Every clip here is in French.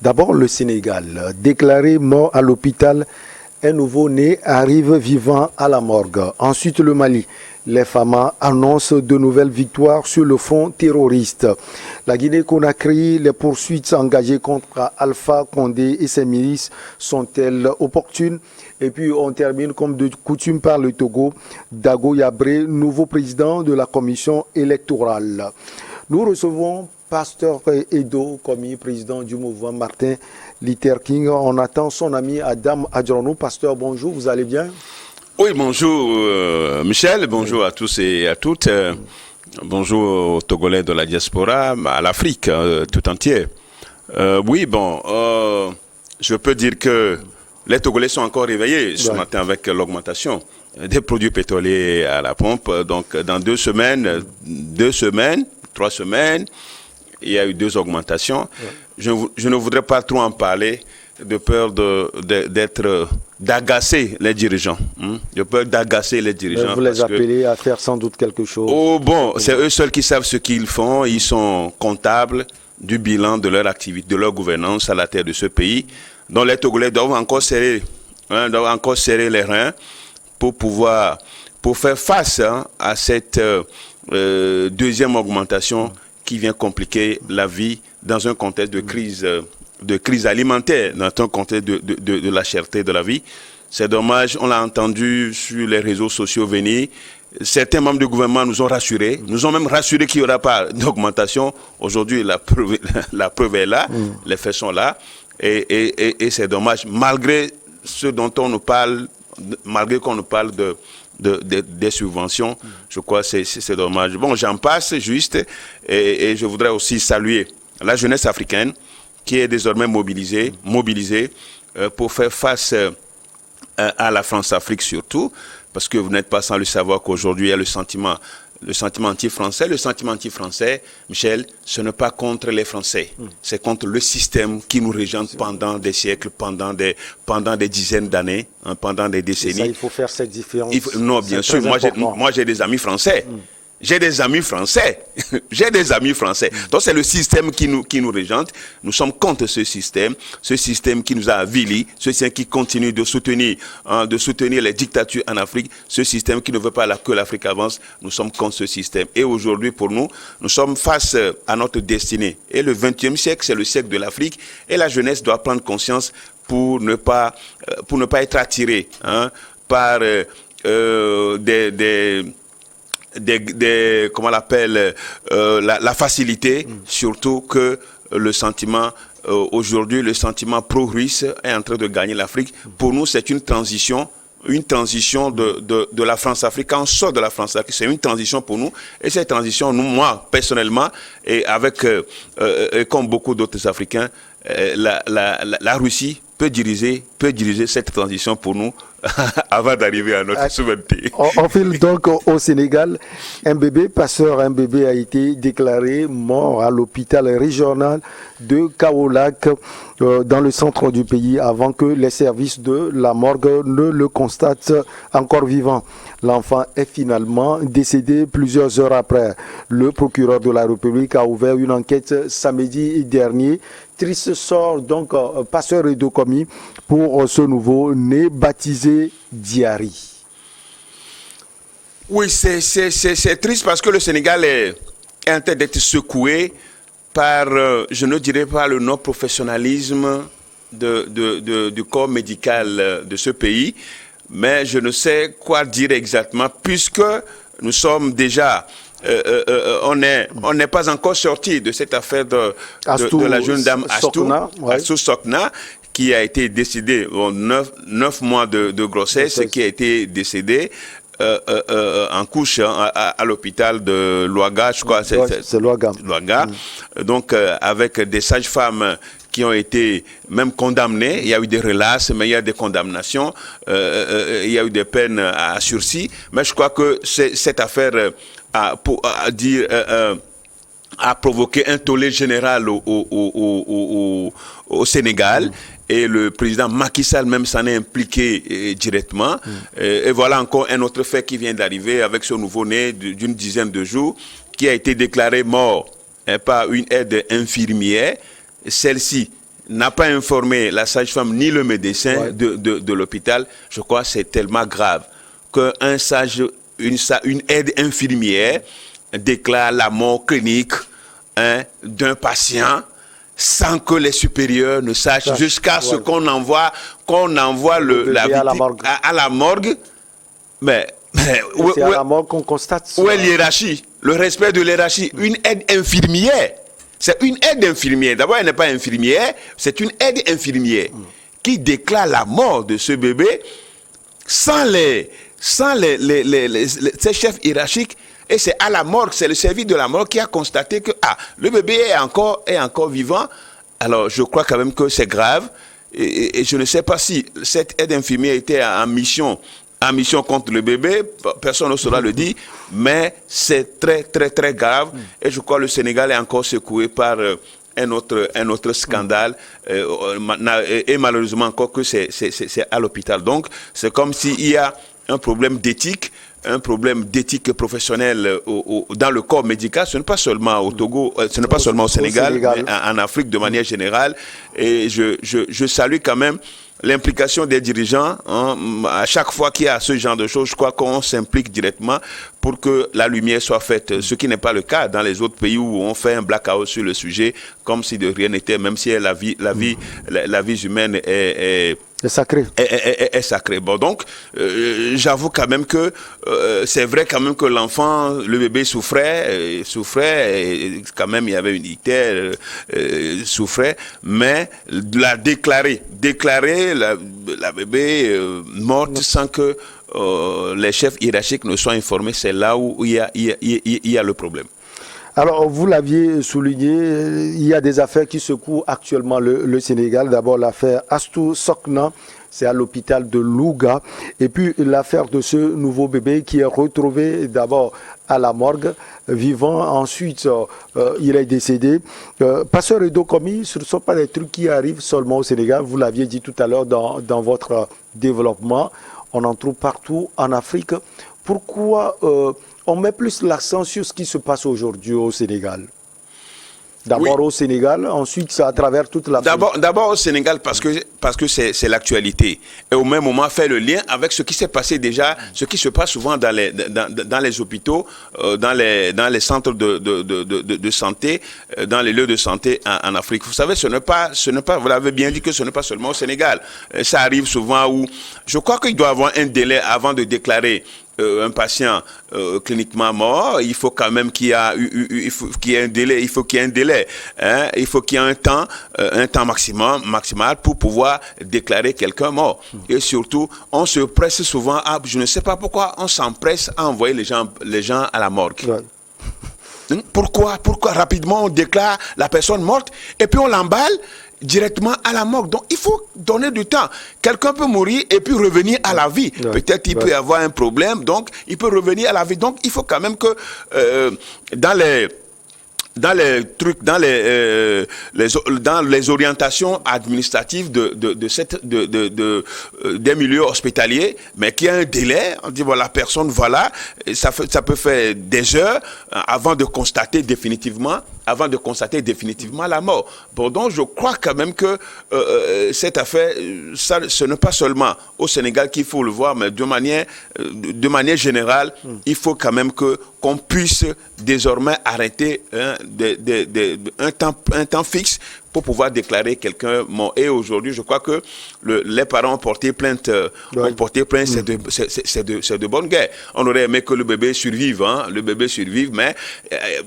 D'abord, le Sénégal. Déclaré mort à l'hôpital, un nouveau-né arrive vivant à la morgue. Ensuite, le Mali. Les FAMA annoncent de nouvelles victoires sur le front terroriste. La Guinée-Conakry, les poursuites engagées contre Alpha Condé et ses milices sont-elles opportunes? Et puis on termine comme de coutume par le Togo. Dago Yabré, nouveau président de la commission électorale. Nous recevons Pasteur Edo Komi, président du mouvement Martin Luther King. On attend son ami Adam Adjorno. Pasteur, bonjour, vous allez bien? Oui, bonjour Michel, bonjour à tous et à toutes. Bonjour aux Togolais de la diaspora, à l'Afrique tout entière. Je peux dire que les Togolais sont encore réveillés ce matin avec l'augmentation des produits pétroliers à la pompe. Donc dans 2 semaines, 3 semaines, il y a eu 2 augmentations. Je ne voudrais pas trop en parler de peur d'agacer les dirigeants. De peur d'agacer les dirigeants. Vous les appelez à faire sans doute quelque chose. Oh bon, c'est eux seuls qui savent ce qu'ils font. Ils sont comptables du bilan de leur activité, de leur gouvernance à la tête de ce pays. Donc les Togolais doivent encore serrer les reins pour faire face à cette deuxième augmentation qui vient compliquer la vie dans un contexte de crise alimentaire, dans un contexte de la cherté de la vie. C'est dommage, on l'a entendu sur les réseaux sociaux venir. Certains membres du gouvernement nous ont rassurés, nous ont même rassurés qu'il n'y aura pas d'augmentation. Aujourd'hui, la preuve est là, les faits sont là. Et c'est dommage, malgré ce dont on nous parle, malgré qu'on nous parle des subventions, je crois que c'est dommage. Bon, j'en passe juste, et je voudrais aussi saluer la jeunesse africaine qui est désormais mobilisée pour faire face à la France-Afrique surtout, parce que vous n'êtes pas sans le savoir qu'aujourd'hui il y a le sentiment anti-français. Le sentiment anti-français, Michel, ce n'est pas contre les Français, c'est contre le système qui nous régente pendant des siècles, pendant des dizaines d'années, pendant des décennies. Ça, il faut faire cette différence. Non, bien sûr, moi j'ai des amis français. J'ai des amis français. Donc c'est le système qui nous régente. Nous sommes contre ce système qui nous a avilis, ce système qui continue de soutenir les dictatures en Afrique, ce système qui ne veut pas que l'Afrique avance. Nous sommes contre ce système. Et aujourd'hui, pour nous sommes face à notre destinée. Et le XXe siècle, c'est le siècle de l'Afrique. Et la jeunesse doit prendre conscience pour ne pas être attirée par comment on l'appelle, la facilité, surtout que le sentiment aujourd'hui, le sentiment pro-russe est en train de gagner l'Afrique. Pour nous, c'est une transition de la France-Afrique. Quand on sort de la France-Afrique, c'est une transition pour nous. Et cette transition, moi, personnellement, et comme beaucoup d'autres Africains, la Russie peut diriger cette transition pour nous avant d'arriver à notre souveraineté. On file donc au Sénégal. Pasteur Mbébé a été déclaré mort à l'hôpital régional de Kaolack dans le centre du pays avant que les services de la morgue ne le constatent encore vivant. L'enfant est finalement décédé plusieurs heures après. Le procureur de la République a ouvert une enquête samedi dernier. Triste sort donc Pasteur Edo Komi pour ce nouveau-né baptisé Diary. Oui, c'est triste parce que le Sénégal est en train d'être secoué par, je ne dirais pas le non-professionnalisme du corps médical de ce pays, mais je ne sais quoi dire exactement puisque nous sommes déjà... on n'est pas encore sorti de cette affaire de la jeune dame Astou Sokna, qui a été décédée 9 mois de grossesse, qui a été décédée en couche à l'hôpital de Louaga, je crois. C'est Louaga. Donc avec des sages-femmes qui ont été même condamnées. Il y a eu des relaces, mais il y a des condamnations. Il y a eu des peines à sursis. Mais je crois que cette affaire a provoqué un tollé général au Sénégal. Et le président Macky Sall même s'en est impliqué directement. Et voilà encore un autre fait qui vient d'arriver avec ce nouveau-né d'une dizaine de jours qui a été déclaré mort par une aide infirmière. Celle-ci n'a pas informé la sage-femme ni le médecin de l'hôpital, je crois que c'est tellement grave qu'un sage, une aide infirmière déclare la mort clinique d'un patient sans que les supérieurs ne sachent, jusqu'à ce qu'on envoie la victime à la morgue. Mais c'est à la morgue qu'on constate ça. Où est l'hiérarchie? Le respect de l'hiérarchie. Une aide infirmière. C'est une aide infirmière. D'abord, elle n'est pas infirmière, c'est une aide infirmière qui déclare la mort de ce bébé sans ces chefs hiérarchiques. Et c'est à la morgue, c'est le service de la morgue qui a constaté que le bébé est encore vivant. Alors, je crois quand même que c'est grave. Et je ne sais pas si cette aide infirmière était en mission contre le bébé, personne ne saura le dire, mais c'est très, très, très grave. Et je crois que le Sénégal est encore secoué par un autre scandale. Et malheureusement encore que c'est à l'hôpital. Donc, c'est comme s'il y a un problème d'éthique professionnelle dans le corps médical. Ce n'est pas seulement au Togo, ce n'est pas seulement au Sénégal, mais en Afrique de manière générale. Et je salue quand même l'implication des dirigeants. À chaque fois qu'il y a ce genre de choses, je crois qu'on s'implique directement pour que la lumière soit faite, ce qui n'est pas le cas dans les autres pays où on fait un blackout sur le sujet, comme si de rien n'était, même si la vie humaine est sacré. Est sacré. Bon, donc, j'avoue quand même que c'est vrai quand même que l'enfant, le bébé souffrait, et quand même il y avait une ictère, souffrait, mais la déclarer la bébé morte sans que les chefs hiérarchiques ne soient informés, c'est là où il y a le problème. Alors, vous l'aviez souligné, il y a des affaires qui secouent actuellement le Sénégal. D'abord, l'affaire Astou Sokna, c'est à l'hôpital de Louga. Et puis, l'affaire de ce nouveau bébé qui est retrouvé d'abord à la morgue, vivant. Ensuite, il est décédé. Pasteur Edo Komi, ce ne sont pas des trucs qui arrivent seulement au Sénégal. Vous l'aviez dit tout à l'heure dans votre développement. On en trouve partout en Afrique. Pourquoi on met plus l'accent sur ce qui se passe aujourd'hui au Sénégal? D'abord au Sénégal, ensuite à travers toute l'Afrique. D'abord au Sénégal parce que c'est l'actualité. Et au même moment, faire le lien avec ce qui s'est passé déjà, ce qui se passe souvent dans les hôpitaux, dans les centres de santé, dans les lieux de santé en Afrique. Vous savez, ce n'est pas, vous l'avez bien dit que ce n'est pas seulement au Sénégal. Ça arrive souvent où, je crois qu'il doit y avoir un délai avant de déclarer un patient cliniquement mort. Il faut quand même qu'il y ait un délai. Il faut qu'il y ait un délai. Il faut qu'il y ait un temps maximal pour pouvoir déclarer quelqu'un mort. Et surtout, on se presse souvent je ne sais pas pourquoi on s'empresse à envoyer les gens à la morgue. Ouais. Pourquoi rapidement on déclare la personne morte et puis on l'emballe directement à la morgue. Donc, il faut donner du temps. Quelqu'un peut mourir et puis revenir à la vie. Ouais, peut-être il peut avoir un problème, donc il peut revenir à la vie. Donc, il faut quand même que dans les orientations administratives des milieux hospitaliers, mais qu'il y a un délai, on dit voilà, la personne, voilà, ça peut faire des heures avant de constater définitivement la mort. Bon, donc je crois quand même que cette affaire, ce n'est pas seulement au Sénégal qu'il faut le voir, mais de manière générale, il faut quand même qu'on puisse désormais arrêter un temps fixe pour pouvoir déclarer quelqu'un mort. Et aujourd'hui, je crois que les parents ont porté plainte. C'est de bonne guerre. On aurait aimé que le bébé survive, mais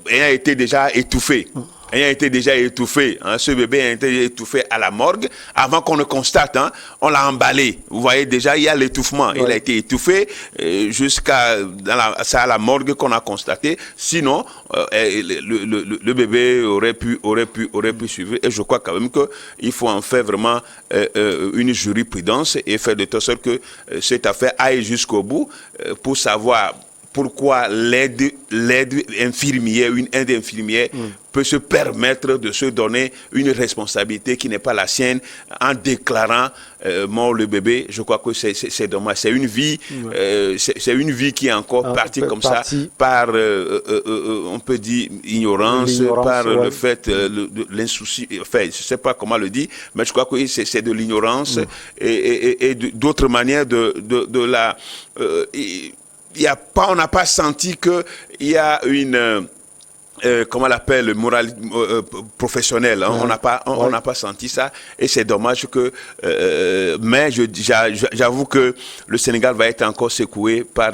ayant été déjà étouffé. Ce bébé a été étouffé à la morgue avant qu'on ne constate. On l'a emballé. Vous voyez déjà, il y a l'étouffement. Ouais. Il a été étouffé jusqu'à la morgue qu'on a constaté. Sinon, le bébé aurait pu suivre. Et je crois quand même qu'il faut en faire vraiment une jurisprudence et faire de telle sorte que cette affaire aille jusqu'au bout pour savoir pourquoi l'aide infirmière, une aide infirmière peut se permettre de se donner une responsabilité qui n'est pas la sienne en déclarant mort le bébé. Je crois que c'est dommage. C'est une vie, c'est une vie qui est encore partie comme ça par, on peut dire, ignorance, par le fait, l'insouci. Enfin, je ne sais pas comment le dire, mais je crois que c'est de l'ignorance et d'autres manières de la... on n'a pas senti qu'il y a une... comment on l'appelle, morale professionnelle. Hein? On n'a pas senti ça. Et c'est dommage que... mais j'avoue que le Sénégal va être encore secoué par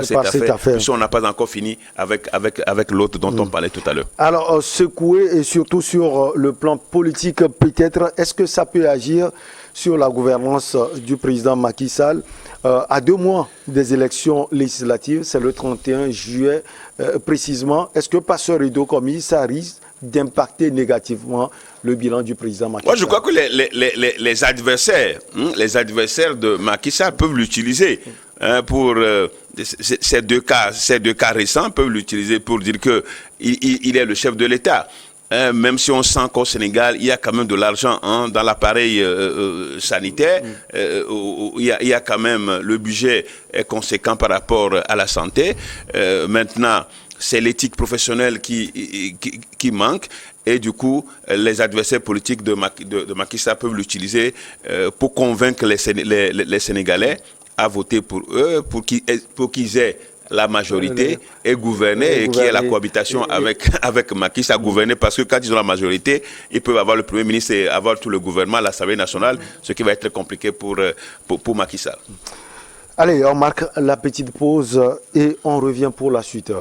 cette affaire. Parce qu'on n'a pas encore fini avec l'autre dont on parlait tout à l'heure. Alors, secoué et surtout sur le plan politique, peut-être, est-ce que ça peut agir sur la gouvernance du président Macky Sall à 2 mois des élections législatives, c'est le 31 juillet précisément. Est-ce que par ce rideau commis, ça risque d'impacter négativement le bilan du président Macky Sall? Moi, je crois que les adversaires de Macky Sall peuvent l'utiliser pour ces deux cas récents, peuvent l'utiliser pour dire qu'il est le chef de l'État. Même si on sent qu'au Sénégal, il y a quand même de l'argent dans l'appareil sanitaire, il y a quand même, le budget est conséquent par rapport à la santé. Maintenant, c'est l'éthique professionnelle qui manque. Et du coup, les adversaires politiques de Macky Sall peuvent l'utiliser pour convaincre les Sénégalais à voter pour eux, pour qu'ils aient la majorité et gouverner et qui est la cohabitation avec Macky Sall, gouverner, parce que quand ils ont la majorité, ils peuvent avoir le Premier ministre et avoir tout le gouvernement, l'Assemblée nationale, ce qui va être compliqué pour Macky Sall. Allez, on marque la petite pause et on revient pour la suite.